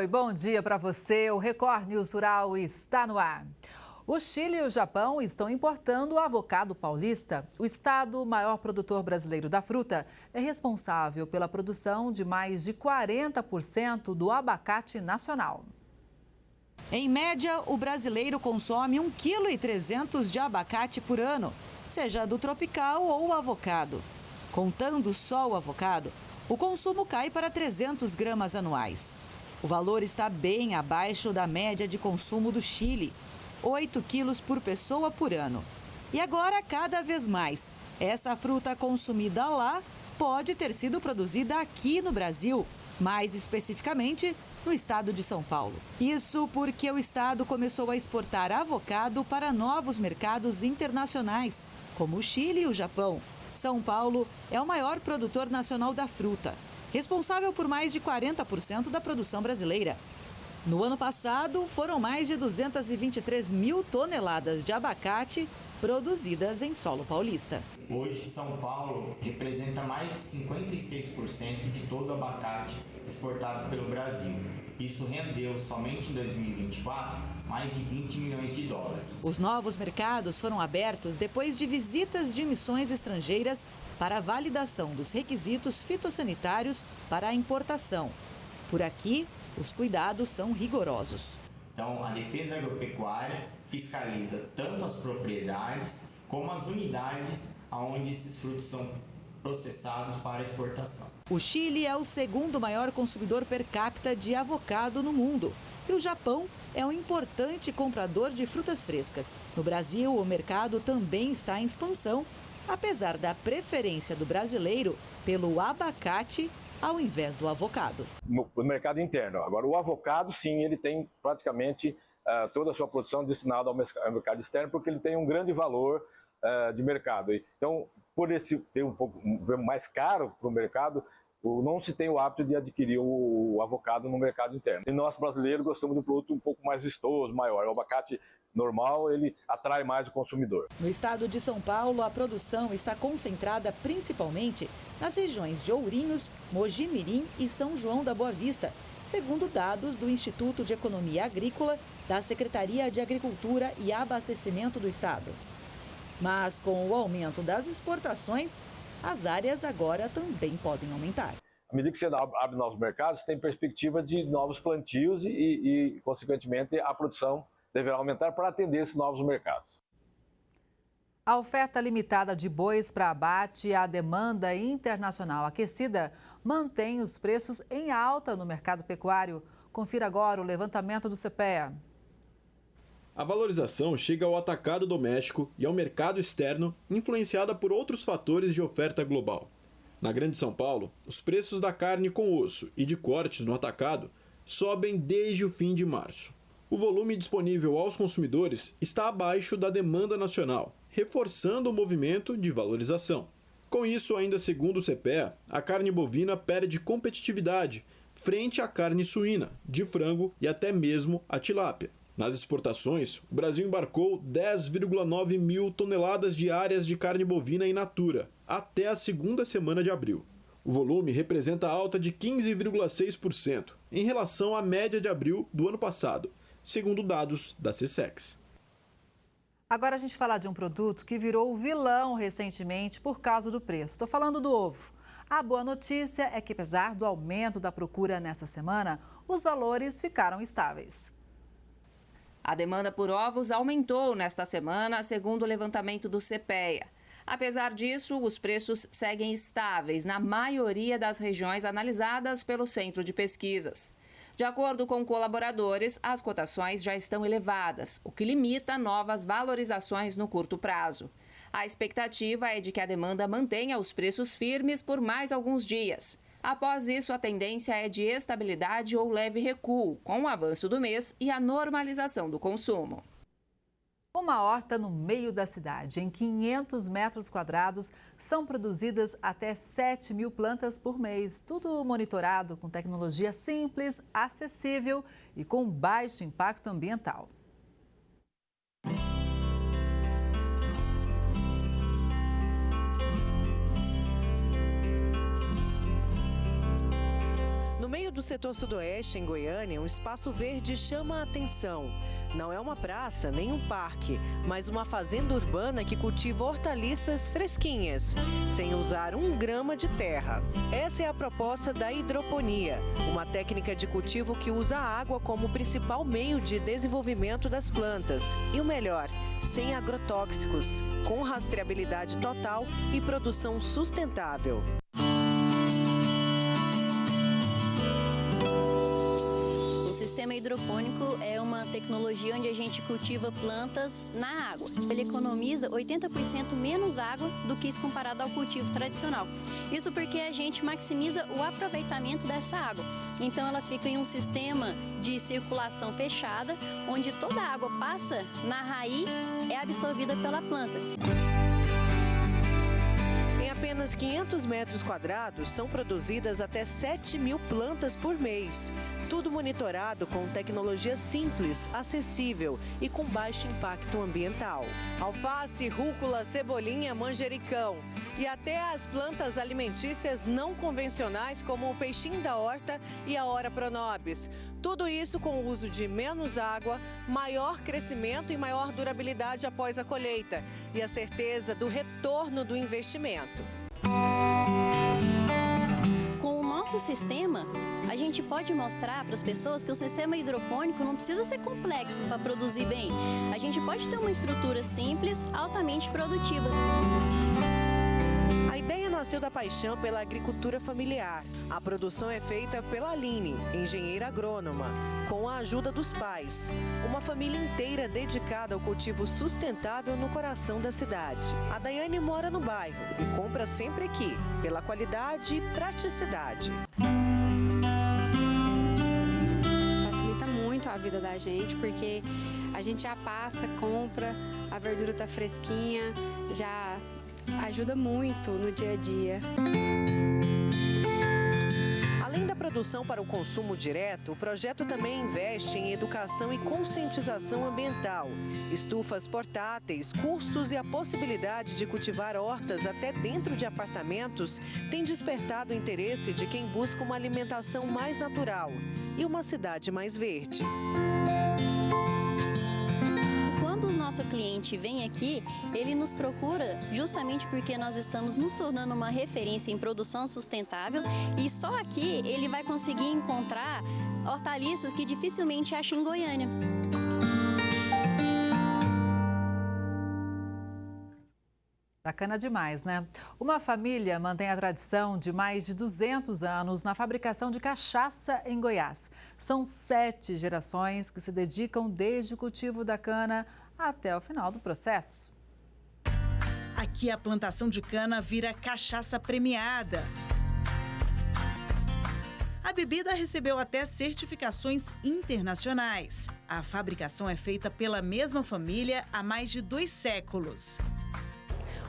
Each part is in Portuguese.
Oi, bom dia para você. O Record News Rural está no ar. O Chile e o Japão estão importando o avocado paulista. O estado maior produtor brasileiro da fruta é responsável pela produção de mais de 40% do abacate nacional. Em média, o brasileiro consome 1,3 kg de abacate por ano, seja do tropical ou o avocado. Contando só o avocado, o consumo cai para 300 gramas anuais. O valor está bem abaixo da média de consumo do Chile, 8 quilos por pessoa por ano. E agora, cada vez mais, essa fruta consumida lá pode ter sido produzida aqui no Brasil, mais especificamente no estado de São Paulo. Isso porque o estado começou a exportar avocado para novos mercados internacionais, como o Chile e o Japão. São Paulo é o maior produtor nacional da fruta, responsável por mais de 40% da produção brasileira. No ano passado, foram mais de 223 mil toneladas de abacate produzidas em solo paulista. Hoje, São Paulo representa mais de 56% de todo o abacate exportado pelo Brasil. Isso rendeu, somente em 2024, mais de 20 milhões de dólares. Os novos mercados foram abertos depois de visitas de missões estrangeiras para a validação dos requisitos fitossanitários para a importação. Por aqui, os cuidados são rigorosos. Então, a Defesa Agropecuária fiscaliza tanto as propriedades como as unidades onde esses frutos são processados para exportação. O Chile é o segundo maior consumidor per capita de avocado no mundo. E o Japão é um importante comprador de frutas frescas. No Brasil, o mercado também está em expansão, apesar da preferência do brasileiro pelo abacate ao invés do avocado. No mercado interno. Agora, o avocado, sim, ele tem praticamente toda a sua produção destinada ao mercado externo, porque ele tem um grande valor de mercado. Então, por esse ter um pouco mais caro para o mercado, não se tem o hábito de adquirir o avocado no mercado interno. E nós, brasileiros, gostamos de um produto um pouco mais vistoso, maior. O abacate normal, ele atrai mais o consumidor. No estado de São Paulo, a produção está concentrada principalmente nas regiões de Ourinhos, Mogi Mirim e São João da Boa Vista, segundo dados do Instituto de Economia Agrícola da Secretaria de Agricultura e Abastecimento do estado. Mas com o aumento das exportações, as áreas agora também podem aumentar. À medida que você abre novos mercados, tem perspectiva de novos plantios e, consequentemente, a produção deverá aumentar para atender esses novos mercados. A oferta limitada de bois para abate e a demanda internacional aquecida mantém os preços em alta no mercado pecuário. Confira agora o levantamento do CPEA. A valorização chega ao atacado doméstico e ao mercado externo, influenciada por outros fatores de oferta global. Na Grande São Paulo, os preços da carne com osso e de cortes no atacado sobem desde o fim de março. O volume disponível aos consumidores está abaixo da demanda nacional, reforçando o movimento de valorização. Com isso, ainda segundo o CPEA, a carne bovina perde competitividade frente à carne suína, de frango e até mesmo a tilápia. Nas exportações, o Brasil embarcou 10,9 mil toneladas diárias de carne bovina in natura, até a segunda semana de abril. O volume representa alta de 15,6% em relação à média de abril do ano passado, segundo dados da SECEX. Agora a gente fala de um produto que virou vilão recentemente por causa do preço. Estou falando do ovo. A boa notícia é que, apesar do aumento da procura nessa semana, os valores ficaram estáveis. A demanda por ovos aumentou nesta semana, segundo o levantamento do CPEA. Apesar disso, os preços seguem estáveis na maioria das regiões analisadas pelo Centro de Pesquisas. De acordo com colaboradores, as cotações já estão elevadas, o que limita novas valorizações no curto prazo. A expectativa é de que a demanda mantenha os preços firmes por mais alguns dias. Após isso, a tendência é de estabilidade ou leve recuo, com o avanço do mês e a normalização do consumo. Uma horta no meio da cidade, em 500 metros quadrados, são produzidas até 7 mil plantas por mês. Tudo monitorado com tecnologia simples, acessível e com baixo impacto ambiental. do setor sudoeste, em Goiânia, um espaço verde chama a atenção. Não é uma praça nem um parque, mas uma fazenda urbana que cultiva hortaliças fresquinhas, sem usar 1 grama de terra. Essa é a proposta da hidroponia, uma técnica de cultivo que usa a água como principal meio de desenvolvimento das plantas. E o melhor, sem agrotóxicos, com rastreabilidade total e produção sustentável. O sistema hidropônico é uma tecnologia onde a gente cultiva plantas na água. Ele economiza 80% menos água do que isso comparado ao cultivo tradicional. Isso porque a gente maximiza o aproveitamento dessa água. Então ela fica em um sistema de circulação fechada, onde toda a água passa na raiz, é absorvida pela planta. Em apenas 500 metros quadrados, são produzidas até 7.000 plantas por mês. Tudo monitorado com tecnologia simples, acessível e com baixo impacto ambiental. Alface, rúcula, cebolinha, manjericão e até as plantas alimentícias não convencionais como o peixinho da horta e a Ora Pronobis. Tudo isso com o uso de menos água, maior crescimento e maior durabilidade após a colheita e a certeza do retorno do investimento. Com o nosso sistema, a gente pode mostrar para as pessoas que o sistema hidropônico não precisa ser complexo para produzir bem. A gente pode ter uma estrutura simples, altamente produtiva. A ideia nasceu da paixão pela agricultura familiar. A produção é feita pela Aline, engenheira agrônoma, com a ajuda dos pais. Uma família inteira dedicada ao cultivo sustentável no coração da cidade. A Daiane mora no bairro e compra sempre aqui, pela qualidade e praticidade. Facilita muito a vida da gente, porque a gente já passa, compra, a verdura tá fresquinha, já ajuda muito no dia a dia. Além da produção para o consumo direto, o projeto também investe em educação e conscientização ambiental, estufas portáteis, cursos e a possibilidade de cultivar hortas até dentro de apartamentos tem despertado o interesse de quem busca uma alimentação mais natural e uma cidade mais verde. Quando o nosso cliente vem aqui, ele nos procura justamente porque nós estamos nos tornando uma referência em produção sustentável e só aqui ele vai conseguir encontrar hortaliças que dificilmente acha em Goiânia. Bacana demais, né? Uma família mantém a tradição de mais de 200 anos na fabricação de cachaça em Goiás. São 7 gerações que se dedicam desde o cultivo da cana até o final do processo. Aqui a plantação de cana vira cachaça premiada. A bebida recebeu até certificações internacionais. A fabricação é feita pela mesma família há mais de 2 séculos.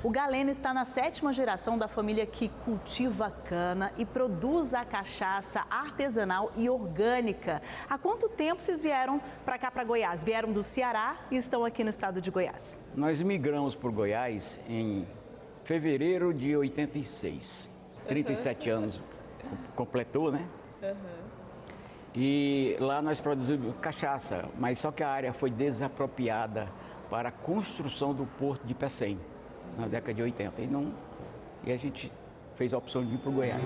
O Galeno está na 7ª geração da família que cultiva cana e produz a cachaça artesanal e orgânica. Há quanto tempo vocês vieram para cá, para Goiás? Vieram do Ceará e estão aqui no estado de Goiás. Nós migramos por Goiás em fevereiro de 86. 37 anos completou, né? E lá nós produzimos cachaça, mas só que a área foi desapropriada para a construção do Porto de Pecém, na década de 80. E a gente fez a opção de vir para o Goiás.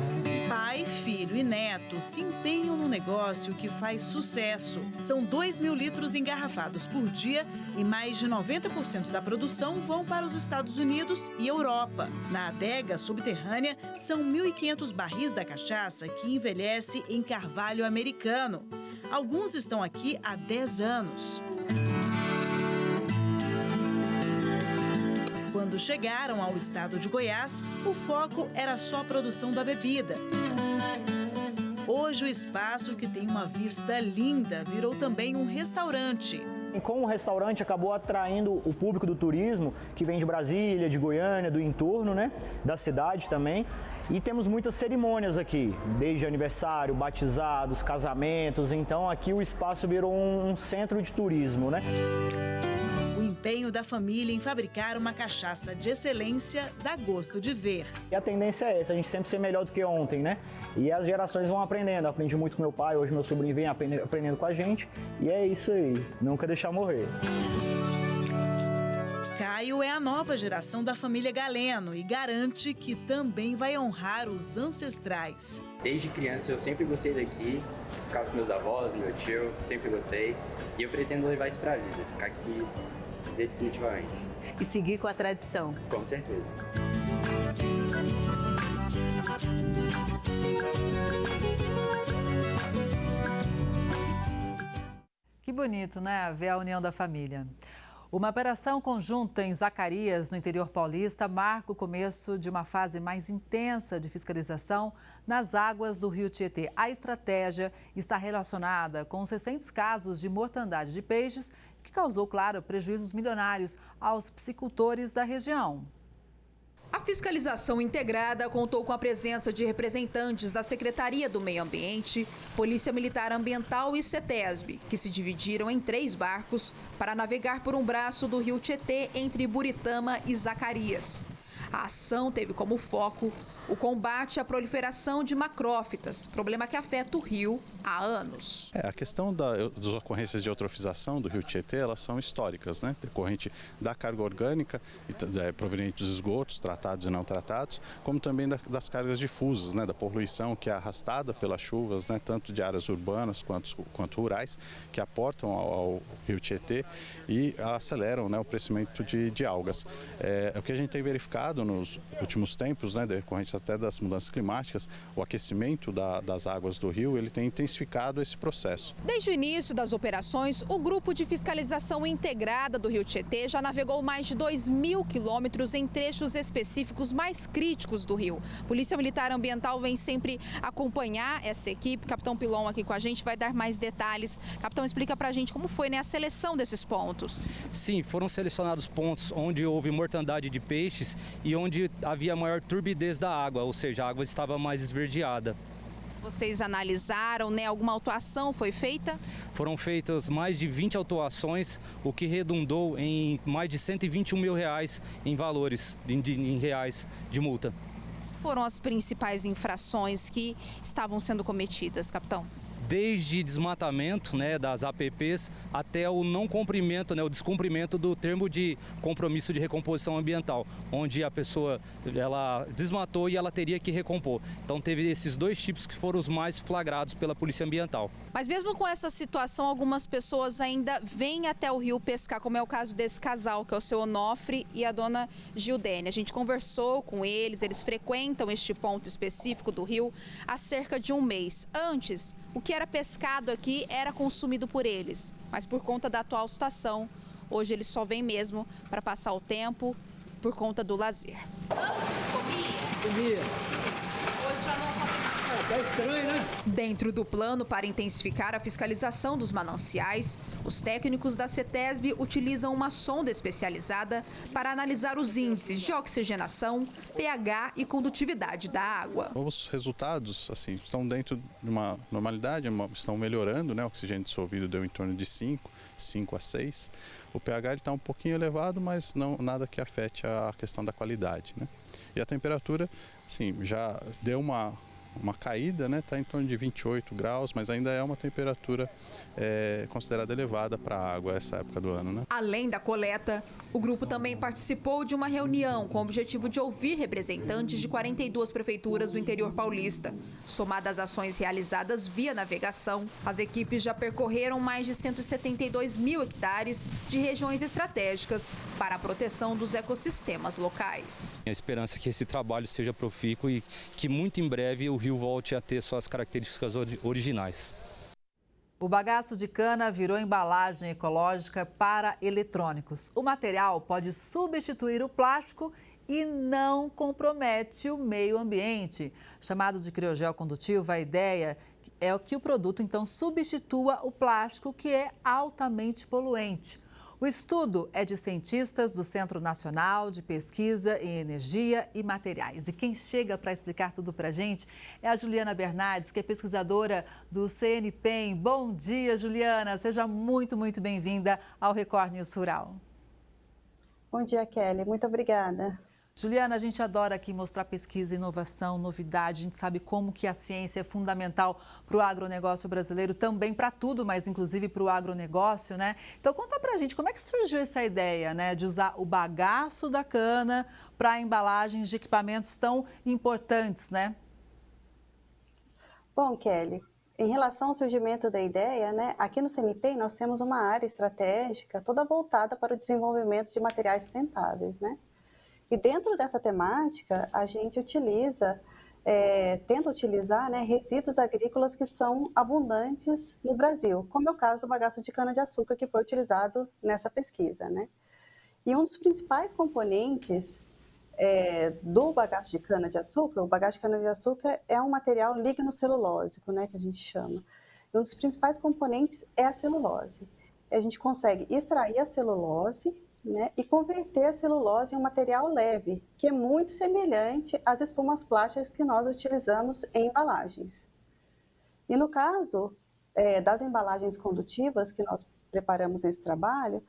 Pai, filho e neto se empenham no negócio que faz sucesso. São 2.000 litros engarrafados por dia e mais de 90% da produção vão para os Estados Unidos e Europa. Na adega subterrânea, são 1.500 barris da cachaça que envelhece em carvalho americano. Alguns estão aqui há 10 anos. Quando chegaram ao estado de Goiás, o foco era só a produção da bebida. Hoje o espaço, que tem uma vista linda, virou também um restaurante. E com o restaurante acabou atraindo o público do turismo, que vem de Brasília, de Goiânia, do entorno, né, da cidade também. E temos muitas cerimônias aqui, desde aniversário, batizados, casamentos. Então aqui o espaço virou um centro de turismo, né? O empenho da família em fabricar uma cachaça de excelência dá gosto de ver. E a tendência é essa, a gente sempre ser melhor do que ontem, né? E as gerações vão aprendendo. Eu aprendi muito com meu pai, hoje meu sobrinho vem aprendendo com a gente. E é isso aí, nunca deixar morrer. Caio é a nova geração da família Galeno e garante que também vai honrar os ancestrais. Desde criança eu sempre gostei daqui, ficava com meus avós, meu tio, sempre gostei. E eu pretendo levar isso pra vida, ficar aqui definitivamente. E seguir com a tradição. Com certeza. Que bonito, né? Ver a união da família. Uma operação conjunta em Zacarias, no interior paulista, marca o começo de uma fase mais intensa de fiscalização nas águas do rio Tietê. A estratégia está relacionada com os recentes casos de mortandade de peixes, que causou, claro, prejuízos milionários aos piscicultores da região. A fiscalização integrada contou com a presença de representantes da Secretaria do Meio Ambiente, Polícia Militar Ambiental e CETESB, que se dividiram em 3 barcos para navegar por um braço do rio Tietê entre Buritama e Zacarias. A ação teve como foco o combate à proliferação de macrófitas, problema que afeta o rio há anos. A questão das ocorrências de eutrofização do rio Tietê, elas são históricas, né? Decorrente da carga orgânica, proveniente dos esgotos, tratados e não tratados, como também das cargas difusas, né? Da poluição que é arrastada pelas chuvas, né? Tanto de áreas urbanas quanto rurais, que aportam ao rio Tietê e aceleram, né, o crescimento de algas. O que a gente tem verificado nos últimos tempos, né, decorrente até das mudanças climáticas, o aquecimento das águas do rio, ele tem intensificado esse processo. Desde o início das operações, o Grupo de Fiscalização Integrada do Rio Tietê já navegou mais de 2.000 quilômetros em trechos específicos mais críticos do rio. Polícia Militar Ambiental vem sempre acompanhar essa equipe. Capitão Pilon aqui com a gente vai dar mais detalhes. Capitão, explica pra gente como foi, né, a seleção desses pontos. Sim, foram selecionados pontos onde houve mortandade de peixes e onde havia maior turbidez da água, ou seja, a água estava mais esverdeada. Vocês analisaram, né? Alguma autuação foi feita? Foram feitas mais de 20 autuações, o que redundou em mais de 121 mil reais em valores, em reais de multa. Foram as principais infrações que estavam sendo cometidas, capitão? Desde desmatamento, né, das APPs até o não cumprimento, né, o descumprimento do termo de compromisso de recomposição ambiental, onde a pessoa ela desmatou e ela teria que recompor. Então teve esses 2 tipos que foram os mais flagrados pela Polícia Ambiental. Mas mesmo com essa situação, algumas pessoas ainda vêm até o rio pescar, como é o caso desse casal, que é o seu Onofre e a dona Gildene. A gente conversou com eles frequentam este ponto específico do rio há cerca de um mês. Antes, o que era pescado aqui era consumido por eles, mas por conta da atual situação, hoje eles só vêm mesmo para passar o tempo por conta do lazer. Antes comia? Hoje já não come. Tá estranho, né? Dentro do plano para intensificar a fiscalização dos mananciais, os técnicos da CETESB utilizam uma sonda especializada para analisar os índices de oxigenação, pH e condutividade da água. Os resultados assim, estão dentro de uma normalidade, estão melhorando, né? O oxigênio dissolvido deu em torno de 5 a 6. O pH está um pouquinho elevado, mas não nada que afete a questão da qualidade, né? E a temperatura, sim, já deu uma caída, né? Está em torno de 28 graus, mas ainda é uma temperatura considerada elevada para a água essa época do ano, né? Além da coleta, o grupo também participou de uma reunião com o objetivo de ouvir representantes de 42 prefeituras do interior paulista. Somadas às ações realizadas via navegação, as equipes já percorreram mais de 172 mil hectares de regiões estratégicas para a proteção dos ecossistemas locais. A esperança é que esse trabalho seja profícuo e que muito em breve o rio volte a ter suas características originais. O bagaço de cana virou embalagem ecológica para eletrônicos. O material pode substituir o plástico e não compromete o meio ambiente. Chamado de criogel condutivo, a ideia é que o produto então substitua o plástico, que é altamente poluente. O estudo é de cientistas do Centro Nacional de Pesquisa em Energia e Materiais. E quem chega para explicar tudo para a gente é a Juliana Bernardes, que é pesquisadora do CNPEM. Bom dia, Juliana. Seja muito bem-vinda ao Record News Rural. Bom dia, Kelly. Muito obrigada. Juliana, a gente adora aqui mostrar pesquisa, inovação, novidade. A gente sabe como que a ciência é fundamental para o agronegócio brasileiro, também para tudo, mas inclusive para o agronegócio, né? Então conta pra gente como é que surgiu essa ideia, né, de usar o bagaço da cana para embalagens de equipamentos tão importantes, né? Bom, Kelly, em relação ao surgimento da ideia, né, aqui no CNPq nós temos uma área estratégica toda voltada para o desenvolvimento de materiais sustentáveis, né? E dentro dessa temática, a gente tenta utilizar, né, resíduos agrícolas que são abundantes no Brasil, como é o caso do bagaço de cana-de-açúcar que foi utilizado nessa pesquisa, né? E um dos principais componentes do bagaço de cana-de-açúcar, o bagaço de cana-de-açúcar é um material lignocelulósico, né, que a gente chama. E um dos principais componentes é a celulose. A gente consegue extrair a celulose, né, e converter a celulose em um material leve, que é muito semelhante às espumas plásticas que nós utilizamos em embalagens. E no caso das embalagens condutivas que nós preparamos nesse trabalho,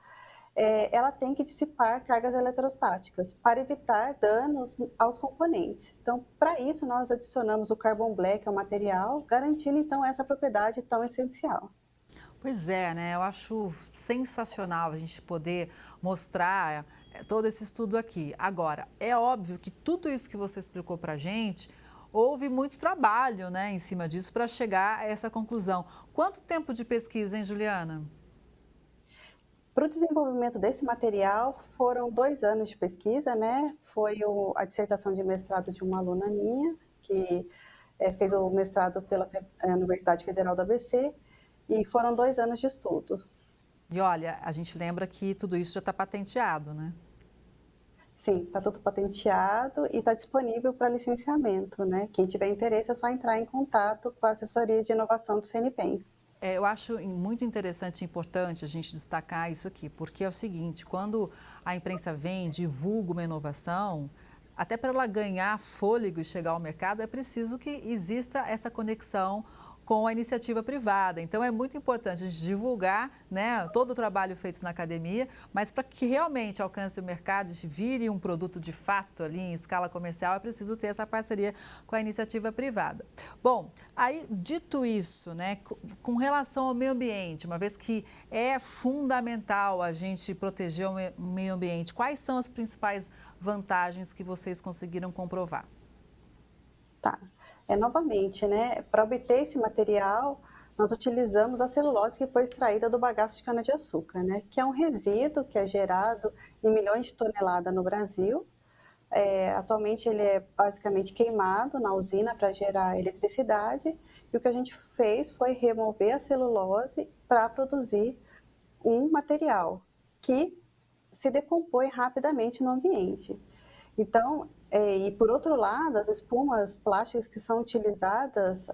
ela tem que dissipar cargas eletrostáticas para evitar danos aos componentes. Então, para isso, nós adicionamos o carbon black ao material, garantindo, então, essa propriedade tão essencial. Pois é, né? Eu acho sensacional a gente poder mostrar todo esse estudo aqui. Agora, é óbvio que tudo isso que você explicou para a gente, houve muito trabalho, né, em cima disso para chegar a essa conclusão. Quanto tempo de pesquisa, hein, Juliana? Para o desenvolvimento desse material, foram 2 anos de pesquisa, né? Foi a dissertação de mestrado de uma aluna minha, que fez o mestrado pela Universidade Federal do ABC, e foram 2 anos de estudo. E olha, a gente lembra que tudo isso já está patenteado, né? Sim, está tudo patenteado e está disponível para licenciamento, né? Quem tiver interesse é só entrar em contato com a assessoria de inovação do CNPq. Eu acho muito interessante e importante a gente destacar isso aqui, porque é o seguinte, quando a imprensa vem, divulga uma inovação, até para ela ganhar fôlego e chegar ao mercado, é preciso que exista essa conexão com a iniciativa privada. Então, é muito importante a gente divulgar, né, todo o trabalho feito na academia, mas para que realmente alcance o mercado e vire um produto de fato ali em escala comercial, é preciso ter essa parceria com a iniciativa privada. Bom, aí, dito isso, né, com relação ao meio ambiente, uma vez que é fundamental a gente proteger o meio ambiente, quais são as principais vantagens que vocês conseguiram comprovar? Tá. Novamente, né, para obter esse material, nós utilizamos a celulose que foi extraída do bagaço de cana-de-açúcar, né, que é um resíduo que é gerado em milhões de toneladas no Brasil. Atualmente ele é basicamente queimado na usina para gerar eletricidade, e o que a gente fez foi remover a celulose para produzir um material que se decompõe rapidamente no ambiente. Então, e por outro lado, as espumas plásticas que são utilizadas,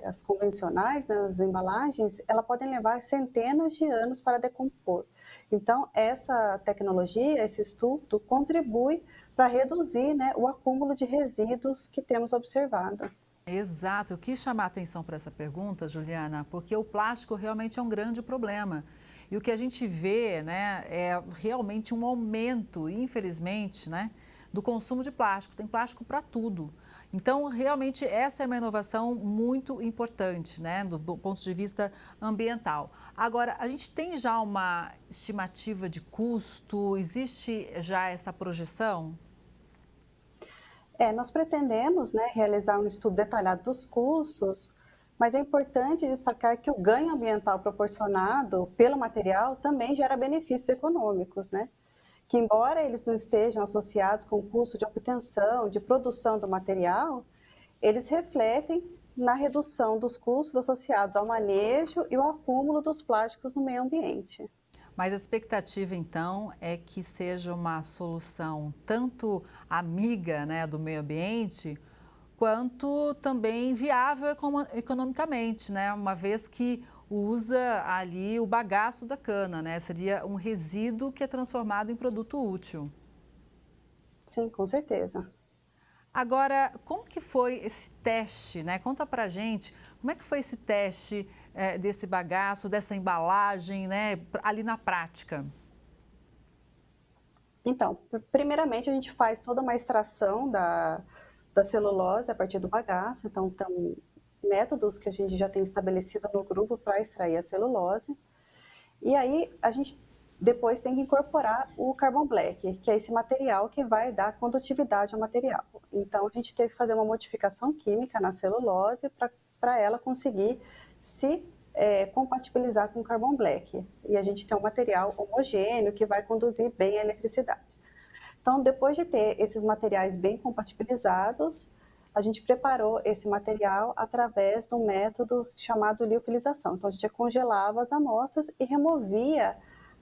as convencionais, né, as embalagens, elas podem levar centenas de anos para decompor. Então, essa tecnologia, esse estudo, contribui para reduzir, né, o acúmulo de resíduos que temos observado. Exato. Eu quis chamar a atenção para essa pergunta, Juliana, porque o plástico realmente é um grande problema. E o que a gente vê, né, é realmente um aumento, infelizmente, né, do consumo de plástico. Tem plástico para tudo. Então, realmente, essa é uma inovação muito importante, né, do ponto de vista ambiental. Agora, a gente tem já uma estimativa de custo? Existe já essa projeção? Nós pretendemos, né, realizar um estudo detalhado dos custos, mas é importante destacar que o ganho ambiental proporcionado pelo material também gera benefícios econômicos, né? Que embora eles não estejam associados com o custo de obtenção, de produção do material, eles refletem na redução dos custos associados ao manejo e ao acúmulo dos plásticos no meio ambiente. Mas a expectativa, então, é que seja uma solução tanto amiga, né, do meio ambiente, quanto também viável economicamente, né, uma vez que usa ali o bagaço da cana, né? Seria um resíduo que é transformado em produto útil. Sim, com certeza. Agora, como que foi esse teste, né? Conta pra gente, como é que foi esse teste desse bagaço, dessa embalagem, né? Ali na prática. Então, primeiramente a gente faz toda uma extração da celulose a partir do bagaço, então tem métodos que a gente já tem estabelecido no grupo para extrair a celulose. E aí a gente depois tem que incorporar o carbon black, que é esse material que vai dar condutividade ao material. Então a gente teve que fazer uma modificação química na celulose para ela conseguir se compatibilizar com o carbon black. E a gente tem um material homogêneo que vai conduzir bem a eletricidade. Então, depois de ter esses materiais bem compatibilizados, a gente preparou esse material através de um método chamado liofilização. Então, a gente congelava as amostras e removia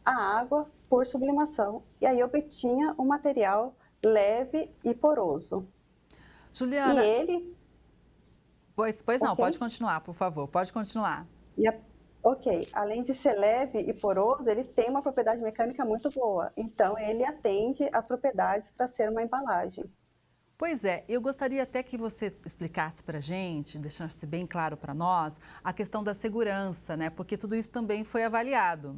a água por sublimação. E aí obtinha um material leve e poroso. Juliana... E ele... Pois não, pode continuar, por favor, pode continuar. Ok, além de ser leve e poroso, ele tem uma propriedade mecânica muito boa. Então, ele atende às propriedades para ser uma embalagem. Pois é, eu gostaria até que você explicasse para a gente, deixasse bem claro para nós, a questão da segurança, né? Porque tudo isso também foi avaliado.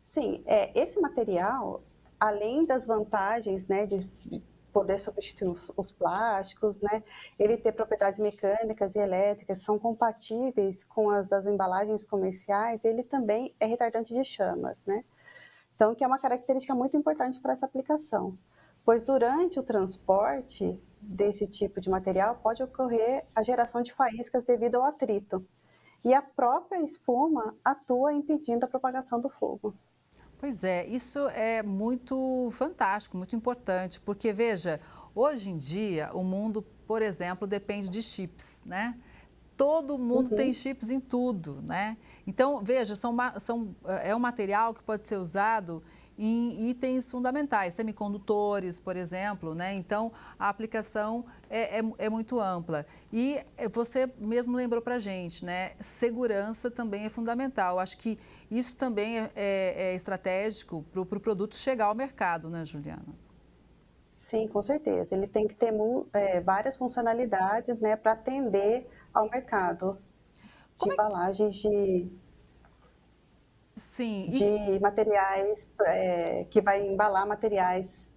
Sim, esse material, além das vantagens, né, de poder substituir os plásticos, né, ele ter propriedades mecânicas e elétricas, são compatíveis com as das embalagens comerciais, ele também é retardante de chamas, né? Então, que é uma característica muito importante para essa aplicação. Pois durante o transporte desse tipo de material pode ocorrer a geração de faíscas devido ao atrito. E a própria espuma atua impedindo a propagação do fogo. Pois é, isso é muito fantástico, muito importante, porque veja, hoje em dia o mundo, por exemplo, depende de chips, né? Todo mundo tem chips em tudo, né? Então, veja, é um material que pode ser usado em itens fundamentais, semicondutores, por exemplo, né? Então, a aplicação é muito ampla. E você mesmo lembrou para a gente, né? Segurança também é fundamental. Acho que isso também é estratégico para o produto chegar ao mercado, né, Juliana? Sim, com certeza. Ele tem que ter várias funcionalidades, né, para atender ao mercado de embalagens de materiais, que vai embalar materiais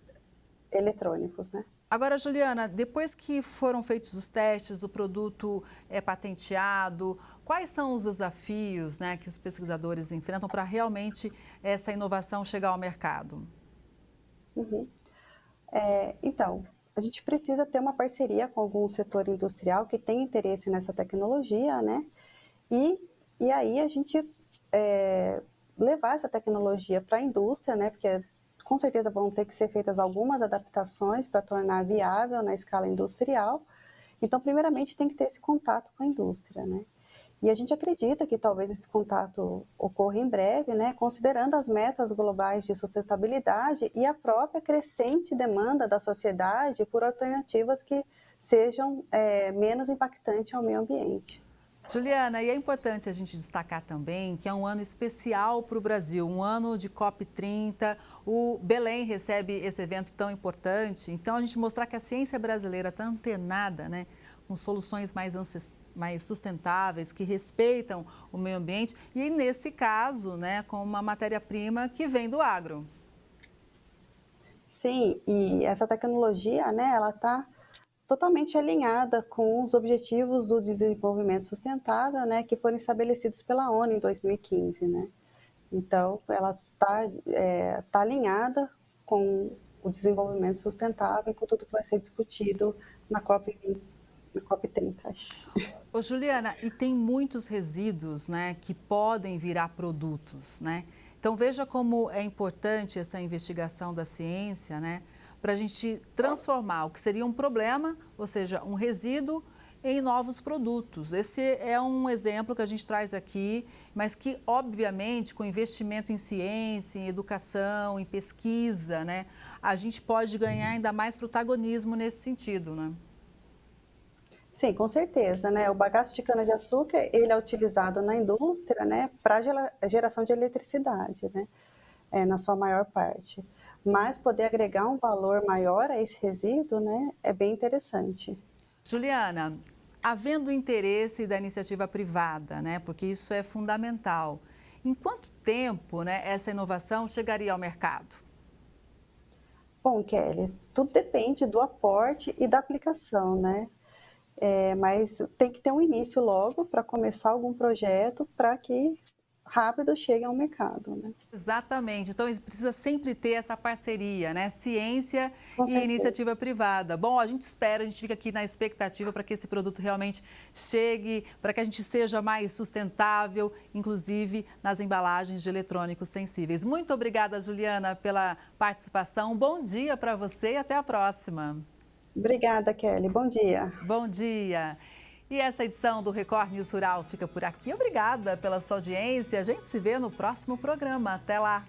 eletrônicos, né? Agora, Juliana, depois que foram feitos os testes, o produto é patenteado, quais são os desafios, né, que os pesquisadores enfrentam para realmente essa inovação chegar ao mercado? Então, a gente precisa ter uma parceria com algum setor industrial que tem interesse nessa tecnologia, né? E aí a gente levar essa tecnologia para a indústria, né? Porque com certeza vão ter que ser feitas algumas adaptações para tornar viável na escala industrial. Então, primeiramente, tem que ter esse contato com a indústria, né? E a gente acredita que talvez esse contato ocorra em breve, né? Considerando as metas globais de sustentabilidade e a própria crescente demanda da sociedade por alternativas que sejam menos impactantes ao meio ambiente. Juliana, e é importante a gente destacar também que é um ano especial para o Brasil, um ano de COP30, o Belém recebe esse evento tão importante, então a gente mostrar que a ciência brasileira está antenada, né, com soluções mais sustentáveis, que respeitam o meio ambiente e, nesse caso, né, com uma matéria-prima que vem do agro. Sim, e essa tecnologia, né, ela está totalmente alinhada com os Objetivos do Desenvolvimento Sustentável, né, que foram estabelecidos pela ONU em 2015, né? Então, ela tá alinhada com o desenvolvimento sustentável e com tudo que vai ser discutido na COP30, acho. Ô, Juliana, e tem muitos resíduos, né, que podem virar produtos, né? Então, veja como é importante essa investigação da ciência, né, para a gente transformar o que seria um problema, ou seja, um resíduo, em novos produtos. Esse é um exemplo que a gente traz aqui, mas que, obviamente, com investimento em ciência, em educação, em pesquisa, né, a gente pode ganhar ainda mais protagonismo nesse sentido, né? Sim, com certeza, né? O bagaço de cana-de-açúcar, ele é utilizado na indústria, né, para geração de eletricidade, né, na sua maior parte. Mas poder agregar um valor maior a esse resíduo, né, é bem interessante. Juliana, havendo interesse da iniciativa privada, né, porque isso é fundamental, em quanto tempo, né, essa inovação chegaria ao mercado? Bom, Kelly, tudo depende do aporte e da aplicação, né? Mas tem que ter um início logo para começar algum projeto para que rápido chegue ao mercado, né? Exatamente. Então, precisa sempre ter essa parceria, né? Ciência Com e certeza. iniciativa privada. Bom, a gente espera, a gente fica aqui na expectativa para que esse produto realmente chegue, para que a gente seja mais sustentável, inclusive nas embalagens de eletrônicos sensíveis. Muito obrigada, Juliana, pela participação. Bom dia para você e até a próxima. Obrigada, Kelly. Bom dia. Bom dia. E essa edição do Record News Rural fica por aqui. Obrigada pela sua audiência. A gente se vê no próximo programa. Até lá.